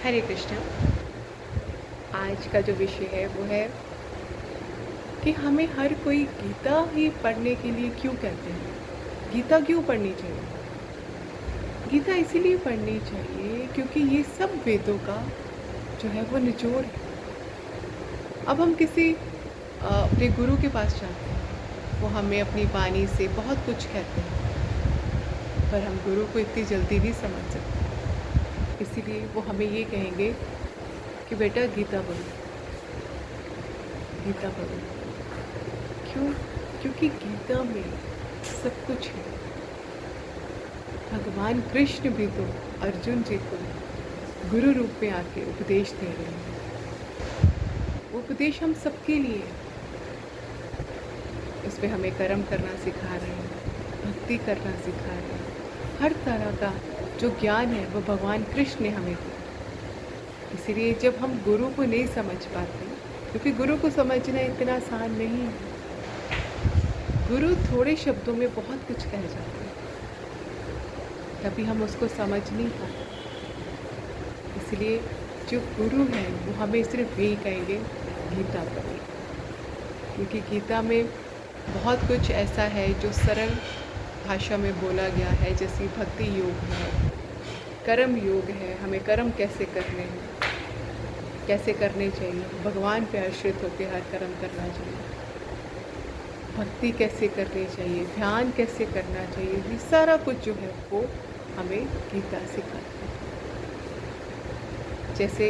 हरे कृष्णा। आज का जो विषय है वो है कि हमें हर कोई गीता ही पढ़ने के लिए क्यों कहते हैं। गीता क्यों पढ़नी चाहिए? गीता इसीलिए पढ़नी चाहिए क्योंकि ये सब वेदों का जो है वो निचोड़ है। अब हम किसी अपने गुरु के पास जाते हैं, वो हमें अपनी वाणी से बहुत कुछ कहते हैं, पर हम गुरु को इतनी जल्दी नहीं समझ सकते। इसीलिए वो हमें ये कहेंगे कि बेटा गीता पढ़ो, गीता पढ़ो। क्यों? क्योंकि गीता में सब कुछ है। भगवान कृष्ण भी तो अर्जुन जी को गुरु रूप में आके उपदेश दे रहे हैं। वो उपदेश हम सबके लिए है। उसमें हमें कर्म करना सिखा रहे हैं, भक्ति करना सिखा रहे हैं। हर तरह का जो ज्ञान है वो भगवान कृष्ण ने हमें दिया। इसीलिए जब हम गुरु को नहीं समझ पाते, क्योंकि गुरु को समझना इतना आसान नहीं है। गुरु थोड़े शब्दों में बहुत कुछ कह जाते हैं, तभी हम उसको समझ नहीं पाते। इसलिए जो गुरु हैं वो हमें सिर्फ यही कहेंगे, गीता पढ़ो। क्योंकि गीता में बहुत कुछ ऐसा है जो सरल भाषा में बोला गया है, जैसे भक्ति योग है, कर्म योग है, हमें कर्म कैसे करने हैं, कैसे करने चाहिए, भगवान पे आश्रित होकर हर कर्म करना चाहिए, भक्ति कैसे करनी चाहिए, ध्यान कैसे करना चाहिए, ये सारा कुछ जो है वो हमें गीता सिखाती है। जैसे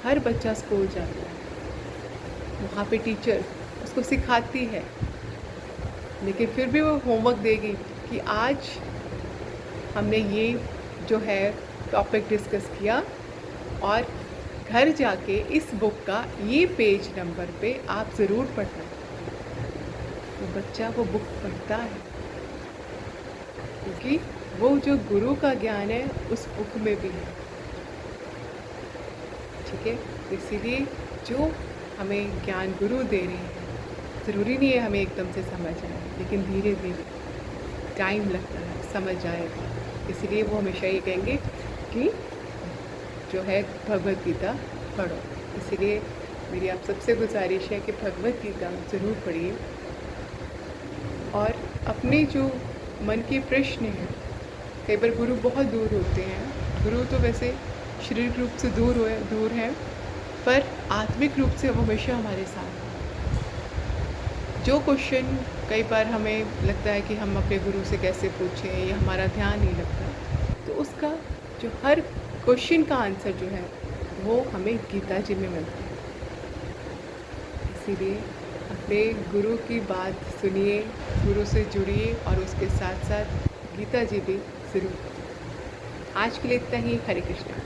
हर बच्चा स्कूल जाता है, वहाँ पे टीचर उसको सिखाती है, लेकिन फिर भी वो होमवर्क देगी कि आज हमने ये जो है टॉपिक डिस्कस किया और घर जाके इस बुक का ये पेज नंबर पे आप ज़रूर पढ़ना। तो बच्चा वो बुक पढ़ता है क्योंकि वो जो गुरु का ज्ञान है उस बुक में भी है। ठीक है, इसीलिए जो हमें ज्ञान गुरु दे रहे हैं, ज़रूरी नहीं है हमें एकदम से समझ आए, लेकिन धीरे धीरे टाइम लगता है, समझ आएगा। इसलिए वो हमेशा ये कहेंगे कि जो है भगवद गीता पढ़ो। इसलिए मेरी आप सबसे गुजारिश है कि भगवद गीता ज़रूर पढ़िए और अपने जो मन के प्रश्न हैं, कई बार गुरु बहुत दूर होते हैं। गुरु तो वैसे शारीरिक रूप से दूर हैं, पर आत्मिक रूप से वो हमेशा हमारे साथ हैं। जो क्वेश्चन कई बार हमें लगता है कि हम अपने गुरु से कैसे पूछें या हमारा ध्यान नहीं लगता, तो उसका जो हर क्वेश्चन का आंसर जो है वो हमें गीता जी में मिलता है। इसीलिए अपने गुरु की बात सुनिए, गुरु से जुड़िए और उसके साथ साथ गीता जी भी ज़रूर। आज के लिए इतना ही। हरे कृष्णा।